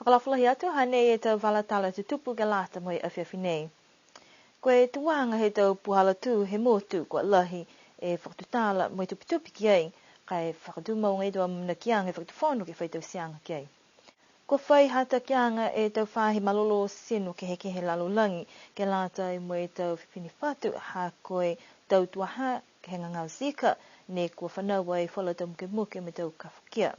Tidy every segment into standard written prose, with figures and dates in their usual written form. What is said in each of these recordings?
Whakalawhalahi atu hanei e tau walatala te tupu ke lata mo i awhiawhi nei. Koe tuanga he tau puhala tu he motu kua lahi e whakatutala mo i tupitupi ki ei, kai whakatuma o ngai doa mna kianga e whakatuwhanu ke whaitau sianga ki ei. Ko whai hata kianga e tau whahi malolo sinu ke heke he lalolangi ke lata i mo i tau whipini whatu ha koe tau tuaha ke he ngangau zika ne kua whanaua e whala tau muke me tau kawhakia.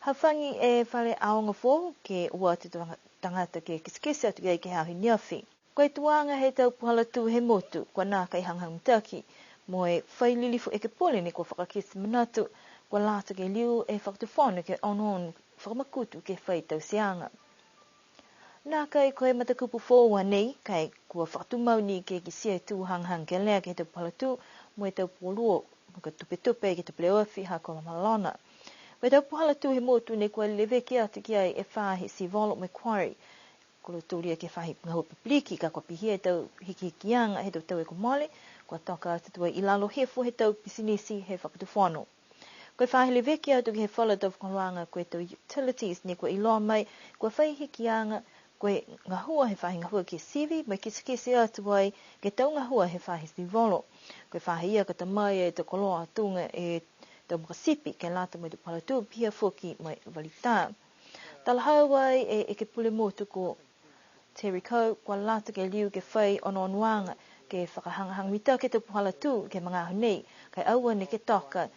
Hawhangi e whare aonga fō ke ua te tangata ke kiskisi atu kei ke hahi niawhi. Koe tuanga he tau puhala tu he motu kua nāka i hanghang mtaki mo e whai lilifu eke pole ne kua whakakisi manatu kua lata ke liu e whakatuwhanu ke onon whakamakutu ke whai tau sianga. Nāka i koe matakupu fōua nei kai kua whakatumau ni ke kisia tu hanghang ke lea ke he tau puhala tu mo e tau pōluo mo ka tupe ke te pleoawhi ha kua mamalona. Koe tau puhala tu he motu ne kua lewe ki atu ki ai e whahi si volo me kwari. Kula tūria ke whahi ngahua pipliki ka kua pihia e tau hikianga he tau e kumole, kua toka atu tua i lalo hefo he tau pisinisi he whakatuwhano. Koe whahi lewe ki atu ki he whala tau whakaroanga koe tau utilities ne kua iloa mai, kua whai hikianga koe ngahua he whahi ngahua ki sivi, mai kisikisi atu ai ke tau ngahua he whahi si volo. Koe whahi ia ka tamai e te koloa atunga e tau makasipi ke lata mai tu palatu pia foki mai walita. Tala hauai e eke pule motu ko Terry Coe kua lata ke liu ke whai ononuanga ke whakahangahang mita ke te palatu ke mga hunei kai aua ne ke toka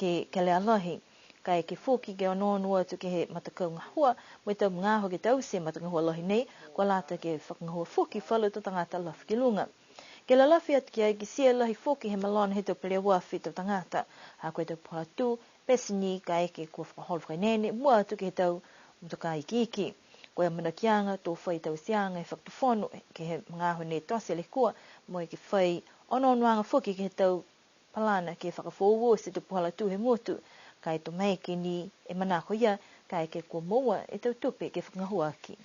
ke lea lahi kai ke foki ke ononua tu ke he matakau ngahua mai tau mga ke tau se matangahua lahi nei kua lata ke whakangahua foki whala tu tangata lafi ki lunga. Ke la lafi atu ki ai ki sia lahi foki he malona he tau pelea wafi tau tangata. Ha koe tau palatu, pesini ka eke kua whakaholo whainene, mua atu ke he tau mtoka iki. Koe amana kianga tō whai tau sianga e whakatuwhonu ke he mga hone toase le kua mo e ke whai ononuanga foki ke he tau palana ke whakawhōwo se tau palatu he motu. Ka e tō meike ni e manako ia ka eke kua moa e tau tupe ke whakangahua aki.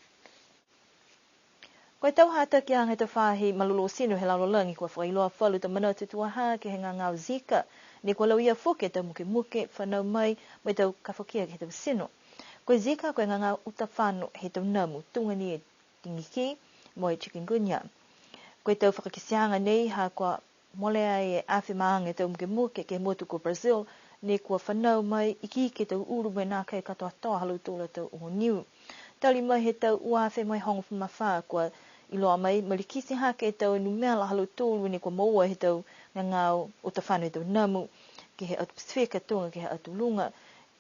Koe tau hata ki anga te whahi malolo sinu he lalolangi kua whailoa whalu ta manatu tuaha ke he ngangau zika. Ne kua lau ia whoke tau muke whanau mai tau kawhakia ke he tau sino. Koe zika koe ngangau uta whanu he tau namu tungani e tingiki mo e chikungunya. Koe tau whakakisianga nei ha kua molea e awhi maanga tau muke ke motu ko Brazil ne kua whanau mai iki ke tau uru mai nā kai katoa toa halu tūla tau Uhoniu. Tali mai he tau uawhi mai hongo whamawha kua iloa mai malikisi hake tau numela halu tūlu ni kua maua he tau ngangau uta whanu he tau namu ke he atu Pasifika tunga ke he atu lunga,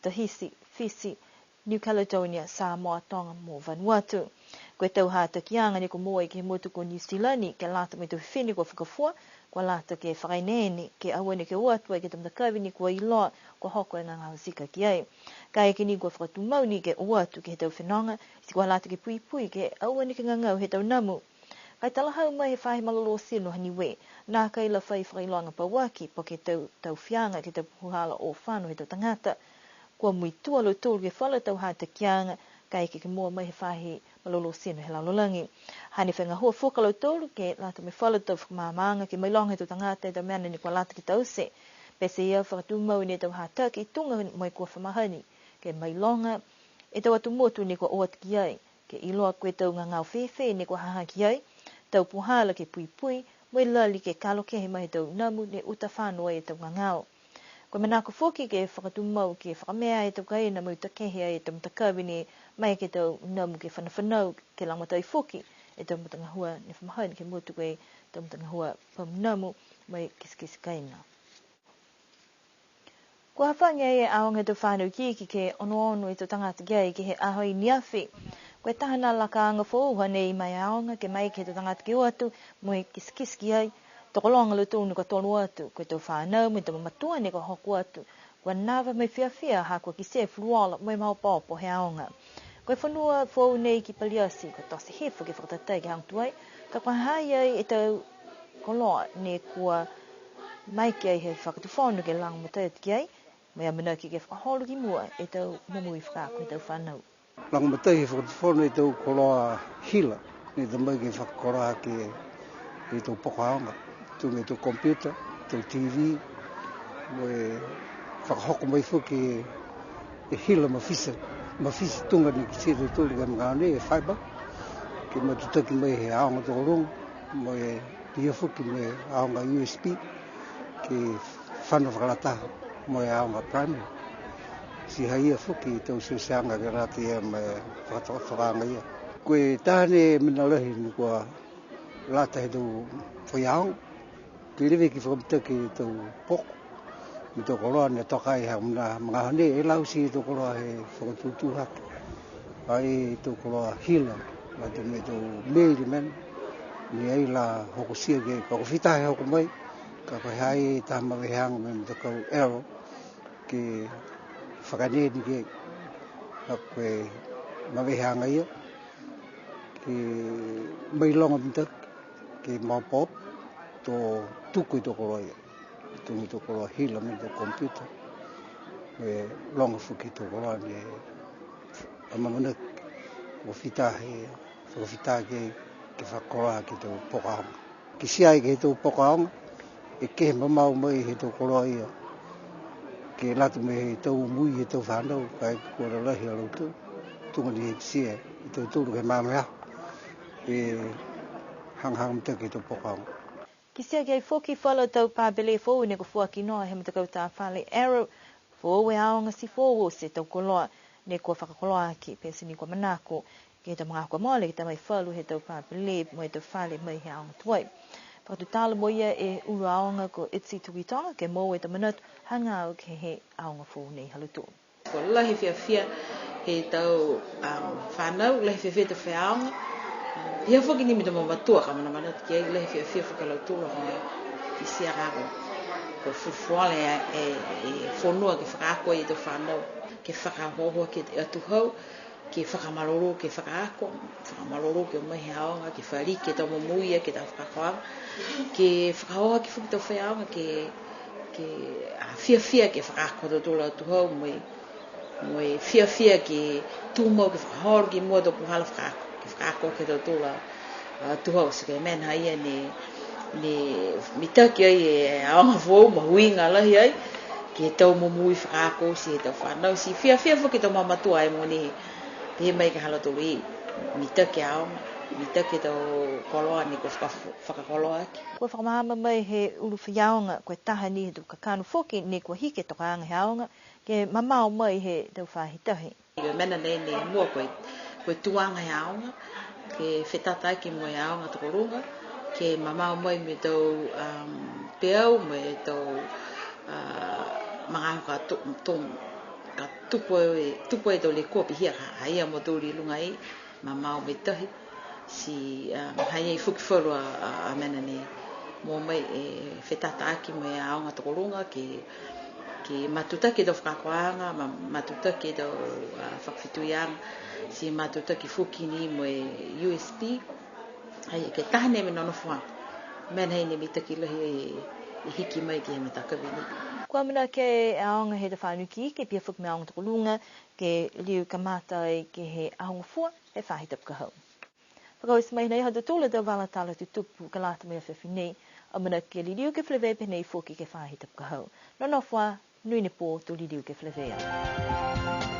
Tahiti, Fiji, New Caledonia, Samoa, Tonga, mo Vanuatu. Koe tau hata ki anga ni kua moa i ke he motu ko New Zealand ke lata mai tau whiwhini kua whakafua, kua lata ke whakainene ke aua ni ke uatua ke tamtakawi ni kua iloa kua hoko e ngangau zika ki ai. Ka eke ni kua whakatumau ni ke uatu ke he tau whenonga, si kua lata ke pui ke aua ni ke ngangau he tau namu. Kai talahau mai he whahi malolo sino hani we, nā kai la whai whailoanga pawaki po ke tau whianga ke tau puhala o whanu he tau tangata. Kua mui tualo tūru ke whala tau hata kianga, kai ke mua mai he whahi malolo sino he lalolangi. Hani whenga hua whukalau tūru ke lata me whala tau whakamamanga ke mailonga he tau tangata e tau meana ni kua lata ki tau se. Pese ia whakatumau ni tau hata ki tunga mai kua whamahani ke mailonga e tau atu motu ni kua oat ki ai. Ke iloa koe tau ngangau whewhe ni kua haha ki ai. Tau puhala ke pui, mo lali ke kalo ke he mai tau namu ne uta whanua e tau ngangau. Koe manako whoki ke whakatumau ke whakamea e tau kaina mo uta kehe e tau mtakawi ni mai ke tau namu ke whanawhanau ke langatai whoki e tau mtangahua ni whamahani ke motu koe tau mtangahua pamunamu mai kisikisi kaina. Kua hawhangi e aonga tau whanau ki ke ono e tau tangata gai ke he ahoi niawhi. Koe tahana laka anga whauha nei mai aonga ke mai ke tau tangata ki atu mo e kisikisi ki ai. Tokolonga le tūnu ka tonu atu, koe tau whanau me tau matua ne ka hoku atu. Kua nawa mai whiawhia ha kua ki se furuala mo e maopopo he aonga. Koe whanua whau nei ki paliasi, koe tosi hefo ke whakatatai ki hangtuai. Ka kua hai ai e tau koloa ne kua mai ki ai he whakatuwhonu ke langa matai ati ki ai. Mai amana ki ke whakaholo ki mua e tau mumui whakako e tau whanau. Langa matai he whakatuwhonu e tau koloa hila, ne tau mai ke whakakora ke e tau poko aonga. Tu me tau computer, tau TV, mo e whakahoko mai whuki e hila ma whisa ma fisi tunga ni ki siri tuli ka mga ne e fiber ki ma tutaki mai he aonga tokorong mo e iefu ki me aonga USB ki whana whakalataha mo e aonga primary si haia fuki tau susianga ke rati e me whakatawhanga ia koe tahane mina lahi ni kua lata he tau whaiaonga ki lewe ki whakamutaki tau poko mi tau koroa ne tokai ha mna mga hane e lausi tau koroa he whakatutu hake ai tau koroa hila ma te me tau meiri men ni ai la hokusia ke pakowhitahe hoko mai ka koe hai tama weheanga me tau kau ero ke whakaneni ke ka koe maweheanga ia ke mai longa mintak ke maupop to tuku i tau koroa ia tungi tau koroa hila me tau komputa me longa fuki tau koroa ni amamanak whitahe whakawhitahe ke whakoroa ki tau pokaonga ki siai ke tau pokaonga e ke mamau mai he tau koroa ia ke latu me he tau mui he tau whanau kai kua lahi alau tu tunga ni he sia i tau tūru ke mamea e hanghang mta ke tau pokaonga ki sia ke foki whala tau pābele fōu ne ko fuaki noa he mta kau tā whale arrow fōu e aonga si fōu se tau koloa ne kua whakakoloa ki pesi ni kua manako ke tau mga kua mole ki ta mai whalu he tau pābele mo e tau whale mai he aonga tuai Pakatutala mo ia e uru aonga ko itsi tukitonga ke mo e ta manatu hanga au ke he aonga fōu nei halutu. Ko lahi fia he tau whanau, lahi fia te whaonga. Ia whoki ni mita matua ka mana manatu ki ai lahi fia whakalautura hoi ki sia rako. Ko fufuale e whonua ke whakaako i tau whanau. Ke whakahohoa ke atu hau. Ke whakamaloro ke whakaako, whakamaloro ke umahi aonga, ke whari ke tau mamuia, ke tau whakakoanga, ke whakahoa ke whuki tau whaonga, ke fia ke whakaako tau tōla atu hau, moe fia ke tūmau ke whakahoro ke mua tau puhala whakaako, ke whakaako ke tau tōla atu hau, so ke mena ia ne mitaki ai e aonga whou, mahuinga lahi ai, ke tau mamui whakaako si he tau whanau, si fia whuki tau mamatua ai mo ni he mai ka hala tōru i, mitake aonga, mitake tau koloa ni ko whakakoloa aki. Kua whakamahama mai he uru whiaonga, koe taha ni he tu kakanu whoki, ni kua hike toka anga he aonga, ke mamao mai he tau whahitahi. Koe mena nei ne mua koe tuanga he aonga, ke whetata ki mo he aonga tokorunga, ke mamao mai me tau peau, me tau mga ka ka tupo e tau le kopi hia ka haia mo tōri lunga i mamao me tahi si haia i whuki wharu a mena ne mō mai e whetata aki mo e aonga tokorunga ke matutaki tau whakakoanga matutaki tau whakawhituianga si matutaki whuki ni mo e USB haia ke tahane me nono whuanga mena hei ne mitaki lahi e hiki mai ki he matakawini. Kua mana ke aonga he te whanuki, ke pia whuki me aonga tokolunga, ke liu kamatai ke he aonga fua, he whahitap ka hau. Whakawis mai nei hata tōla tau walatala tu tupu ka lata mai a whiwhinei, a mana ke liu ke whlewepe nei whuki ke whahitap ka hau. Nono wha, nui ne pō tō liu ke whlewea.